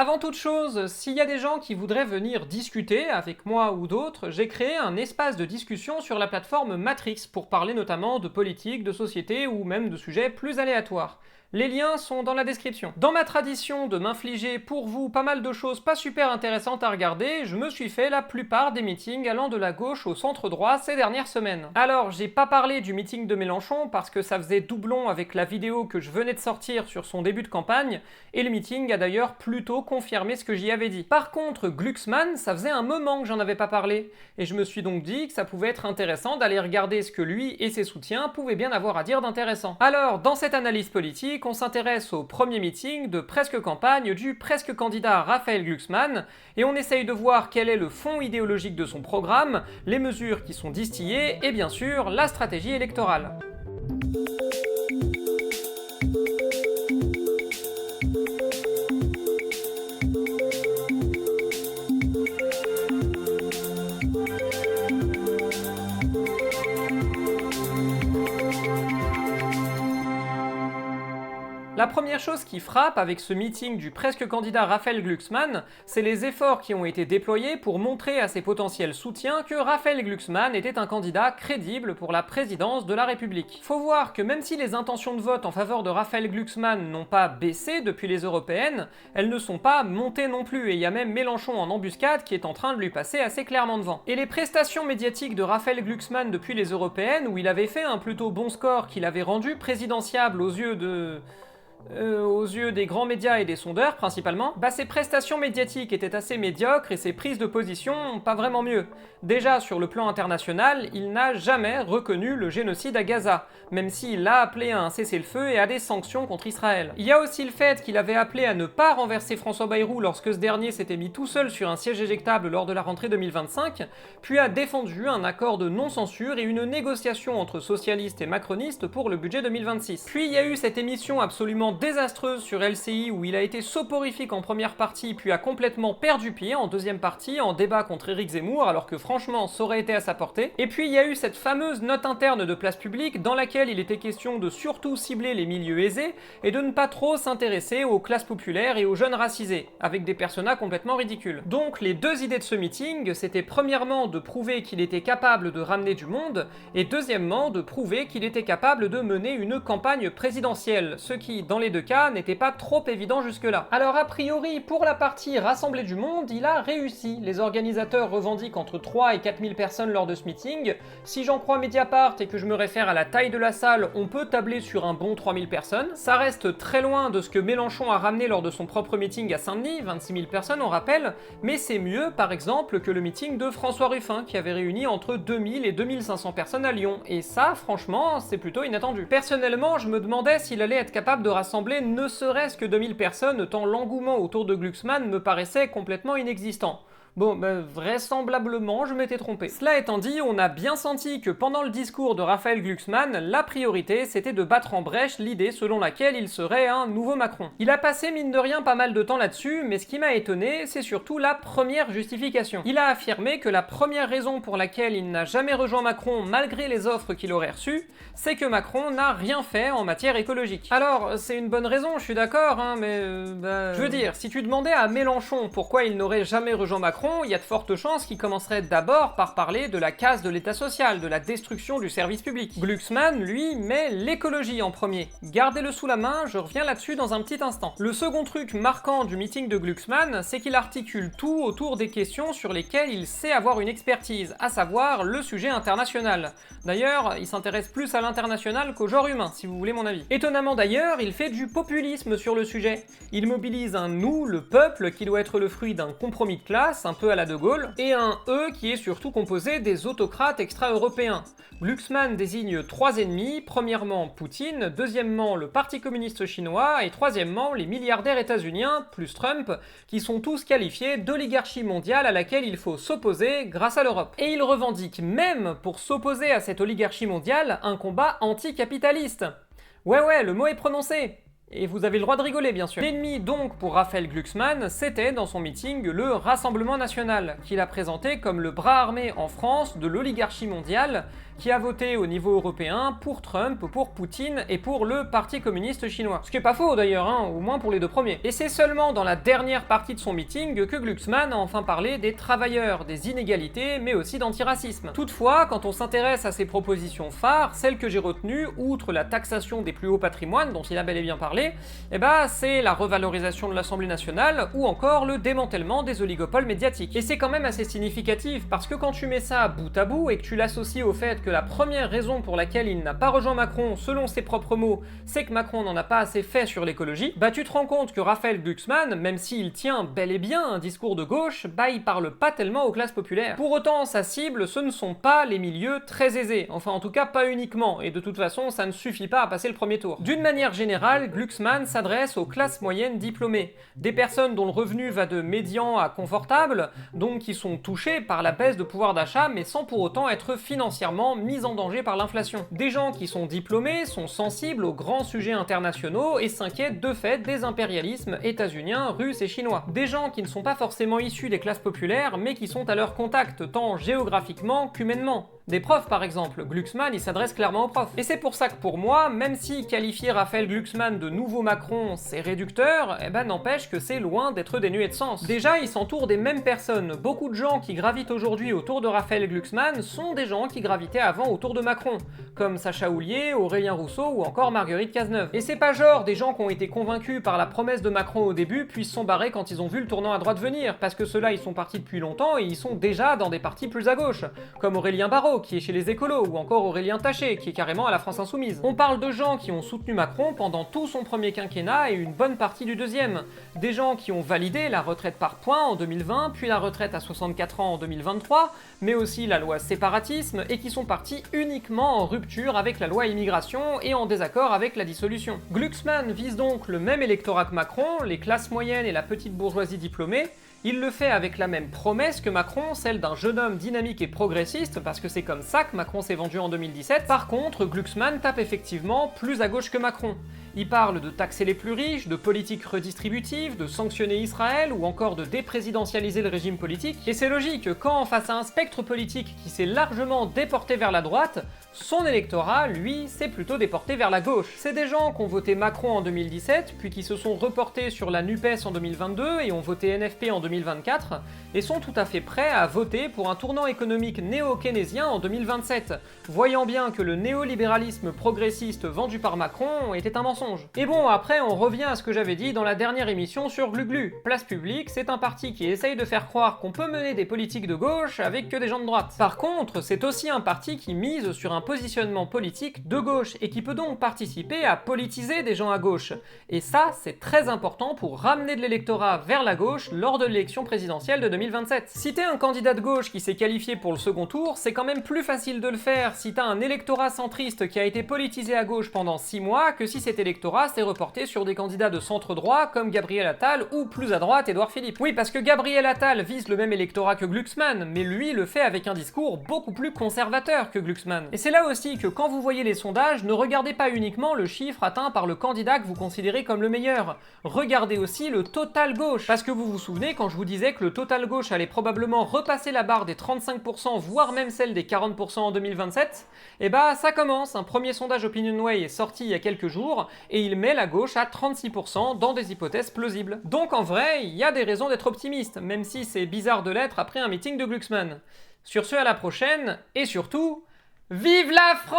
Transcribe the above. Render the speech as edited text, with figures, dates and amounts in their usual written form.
Avant toute chose, s'il y a des gens qui voudraient venir discuter avec moi ou d'autres, j'ai créé un espace de discussion sur la plateforme Matrix pour parler notamment de politique, de société ou même de sujets plus aléatoires. Les liens sont dans la description. Dans ma tradition de m'infliger pour vous pas mal de choses pas super intéressantes à regarder, je me suis fait la plupart des meetings allant de la gauche au centre droit ces dernières semaines. Alors, j'ai pas parlé du meeting de Mélenchon parce que ça faisait doublon avec la vidéo que je venais de sortir sur son début de campagne, et le meeting a d'ailleurs plutôt confirmé ce que j'y avais dit. Par contre, Glucksmann, ça faisait un moment que j'en avais pas parlé, et je me suis donc dit que ça pouvait être intéressant d'aller regarder ce que lui et ses soutiens pouvaient bien avoir à dire d'intéressant. Alors, dans cette analyse politique, on s'intéresse au premier meeting de presque campagne du presque candidat Raphaël Glucksmann et on essaye de voir quel est le fond idéologique de son programme, les mesures qui sont distillées et bien sûr la stratégie électorale. La première chose qui frappe avec ce meeting du presque candidat Raphaël Glucksmann, c'est les efforts qui ont été déployés pour montrer à ses potentiels soutiens que Raphaël Glucksmann était un candidat crédible pour la présidence de la République. Faut voir que même si les intentions de vote en faveur de Raphaël Glucksmann n'ont pas baissé depuis les européennes, elles ne sont pas montées non plus et il y a même Mélenchon en embuscade qui est en train de lui passer assez clairement devant. Et les prestations médiatiques de Raphaël Glucksmann depuis les européennes, où il avait fait un plutôt bon score qu'il avait rendu présidentiable aux yeux des grands médias et des sondeurs principalement, ses prestations médiatiques étaient assez médiocres et ses prises de position pas vraiment mieux. Déjà sur le plan international, il n'a jamais reconnu le génocide à Gaza, même s'il a appelé à un cessez-le-feu et à des sanctions contre Israël. Il y a aussi le fait qu'il avait appelé à ne pas renverser François Bayrou lorsque ce dernier s'était mis tout seul sur un siège éjectable lors de la rentrée 2025, puis a défendu un accord de non-censure et une négociation entre socialistes et macronistes pour le budget 2026. Puis il y a eu cette émission absolument désastreuse sur LCI où il a été soporifique en première partie puis a complètement perdu pied en deuxième partie en débat contre Éric Zemmour alors que franchement ça aurait été à sa portée. Et puis il y a eu cette fameuse note interne de Place Publique dans laquelle il était question de surtout cibler les milieux aisés et de ne pas trop s'intéresser aux classes populaires et aux jeunes racisés, avec des personas complètement ridicules. Donc les deux idées de ce meeting, c'était premièrement de prouver qu'il était capable de ramener du monde et deuxièmement de prouver qu'il était capable de mener une campagne présidentielle, ce qui dans les deux cas n'était pas trop évident jusque-là. Alors a priori, pour la partie rassembler du monde, il a réussi. Les organisateurs revendiquent entre 3 et 4 000 personnes lors de ce meeting. Si j'en crois Mediapart et que je me réfère à la taille de la salle, on peut tabler sur un bon 3 000 personnes. Ça reste très loin de ce que Mélenchon a ramené lors de son propre meeting à Saint-Denis, 26 000 personnes on rappelle, mais c'est mieux par exemple que le meeting de François Ruffin qui avait réuni entre 2000 et 2500 personnes à Lyon. Et ça, franchement, c'est plutôt inattendu. Personnellement, je me demandais s'il allait être capable de rassembler ne serait-ce que 2000 personnes tant l'engouement autour de Glucksmann me paraissait complètement inexistant. Bon, vraisemblablement, je m'étais trompé. Cela étant dit, on a bien senti que pendant le discours de Raphaël Glucksmann, la priorité c'était de battre en brèche l'idée selon laquelle il serait un nouveau Macron. Il a passé mine de rien pas mal de temps là-dessus, mais ce qui m'a étonné, c'est surtout la première justification. Il a affirmé que la première raison pour laquelle il n'a jamais rejoint Macron malgré les offres qu'il aurait reçues, c'est que Macron n'a rien fait en matière écologique. Alors, c'est une bonne raison, je suis d'accord, mais je veux dire, si tu demandais à Mélenchon pourquoi il n'aurait jamais rejoint Macron, il y a de fortes chances qu'il commencerait d'abord par parler de la casse de l'état social, de la destruction du service public. Glucksmann, lui, met l'écologie en premier. Gardez-le sous la main, je reviens là-dessus dans un petit instant. Le second truc marquant du meeting de Glucksmann, c'est qu'il articule tout autour des questions sur lesquelles il sait avoir une expertise, à savoir le sujet international. D'ailleurs, il s'intéresse plus à l'international qu'au genre humain, si vous voulez mon avis. Étonnamment d'ailleurs, il fait du populisme sur le sujet. Il mobilise un nous, le peuple, qui doit être le fruit d'un compromis de classe, un peu à la De Gaulle, et un eux qui est surtout composé des autocrates extra-européens. Glucksmann désigne trois ennemis, premièrement Poutine, deuxièmement le Parti communiste chinois, et troisièmement les milliardaires états-uniens, plus Trump, qui sont tous qualifiés d'oligarchie mondiale à laquelle il faut s'opposer grâce à l'Europe. Et il revendique même, pour s'opposer à cette oligarchie mondiale, un combat anticapitaliste. Ouais, le mot est prononcé. Et vous avez le droit de rigoler, bien sûr. L'ennemi donc pour Raphaël Glucksmann, c'était dans son meeting le Rassemblement National, qu'il a présenté comme le bras armé en France de l'oligarchie mondiale, qui a voté au niveau européen pour Trump, pour Poutine et pour le Parti communiste chinois. Ce qui est pas faux d'ailleurs, au moins pour les deux premiers. Et c'est seulement dans la dernière partie de son meeting que Glucksmann a enfin parlé des travailleurs, des inégalités, mais aussi d'antiracisme. Toutefois, quand on s'intéresse à ses propositions phares, celles que j'ai retenues, outre la taxation des plus hauts patrimoines, dont il a bel et bien parlé, c'est la revalorisation de l'Assemblée nationale ou encore le démantèlement des oligopoles médiatiques. Et c'est quand même assez significatif parce que quand tu mets ça bout à bout et que tu l'associes au fait que la première raison pour laquelle il n'a pas rejoint Macron, selon ses propres mots, c'est que Macron n'en a pas assez fait sur l'écologie, tu te rends compte que Raphaël Glucksmann, même s'il tient bel et bien un discours de gauche, il parle pas tellement aux classes populaires. Pour autant, sa cible, ce ne sont pas les milieux très aisés, enfin en tout cas pas uniquement, et de toute façon ça ne suffit pas à passer le premier tour. D'une manière générale, Glucksmann s'adresse aux classes moyennes diplômées, des personnes dont le revenu va de médian à confortable, donc qui sont touchées par la baisse de pouvoir d'achat mais sans pour autant être financièrement mises en danger par l'inflation. Des gens qui sont diplômés, sont sensibles aux grands sujets internationaux et s'inquiètent de fait des impérialismes états-uniens, russes et chinois. Des gens qui ne sont pas forcément issus des classes populaires mais qui sont à leur contact tant géographiquement qu'humainement. Des profs par exemple, Glucksmann il s'adresse clairement aux profs. Et c'est pour ça que pour moi, même si qualifier Raphaël Glucksmann de nouveau Macron c'est réducteur, n'empêche que c'est loin d'être dénué de sens. Déjà il s'entoure des mêmes personnes, beaucoup de gens qui gravitent aujourd'hui autour de Raphaël Glucksmann sont des gens qui gravitaient avant autour de Macron, comme Sacha Houlié, Aurélien Rousseau ou encore Marguerite Cazeneuve. Et c'est pas genre des gens qui ont été convaincus par la promesse de Macron au début puis se sont barrés quand ils ont vu le tournant à droite venir, parce que ceux-là ils sont partis depuis longtemps et ils sont déjà dans des partis plus à gauche, comme Aurélien Barraud qui est chez les écolos, ou encore Aurélien Taché, qui est carrément à la France Insoumise. On parle de gens qui ont soutenu Macron pendant tout son premier quinquennat et une bonne partie du deuxième. Des gens qui ont validé la retraite par points en 2020, puis la retraite à 64 ans en 2023, mais aussi la loi séparatisme, et qui sont partis uniquement en rupture avec la loi immigration et en désaccord avec la dissolution. Glucksmann vise donc le même électorat que Macron, les classes moyennes et la petite bourgeoisie diplômée. Il le fait avec la même promesse que Macron, celle d'un jeune homme dynamique et progressiste, parce que c'est comme ça que Macron s'est vendu en 2017. Par contre, Glucksmann tape effectivement plus à gauche que Macron. Il parle de taxer les plus riches, de politique redistributive, de sanctionner Israël ou encore de déprésidentialiser le régime politique. Et c'est logique, quand face à un spectre politique qui s'est largement déporté vers la droite, son électorat, lui, s'est plutôt déporté vers la gauche. C'est des gens qui ont voté Macron en 2017, puis qui se sont reportés sur la NUPES en 2022 et ont voté NFP en 2024, et sont tout à fait prêts à voter pour un tournant économique néo-keynésien en 2027, voyant bien que le néolibéralisme progressiste vendu par Macron était un mensonge. Et bon, après on revient à ce que j'avais dit dans la dernière émission sur Gluglu. Place Publique, c'est un parti qui essaye de faire croire qu'on peut mener des politiques de gauche avec que des gens de droite. Par contre, c'est aussi un parti qui mise sur un positionnement politique de gauche et qui peut donc participer à politiser des gens à gauche. Et ça, c'est très important pour ramener de l'électorat vers la gauche lors de l'élection présidentielle de 2027. Si t'es un candidat de gauche qui s'est qualifié pour le second tour, c'est quand même plus facile de le faire si t'as un électorat centriste qui a été politisé à gauche pendant 6 mois que si cet électorat s'est reporté sur des candidats de centre-droit comme Gabriel Attal ou plus à droite Édouard Philippe. Oui, parce que Gabriel Attal vise le même électorat que Glucksmann, mais lui le fait avec un discours beaucoup plus conservateur que Glucksmann. Et c'est là aussi que quand vous voyez les sondages, ne regardez pas uniquement le chiffre atteint par le candidat que vous considérez comme le meilleur. Regardez aussi le total gauche. Parce que vous vous souvenez quand je vous disais que le total gauche allait probablement repasser la barre des 35%, voire même celle des 40% en 2027, ça commence. Un premier sondage OpinionWay est sorti il y a quelques jours, et il met la gauche à 36% dans des hypothèses plausibles. Donc en vrai, il y a des raisons d'être optimiste, même si c'est bizarre de l'être après un meeting de Glucksmann. Sur ce, à la prochaine, et surtout, vive la France!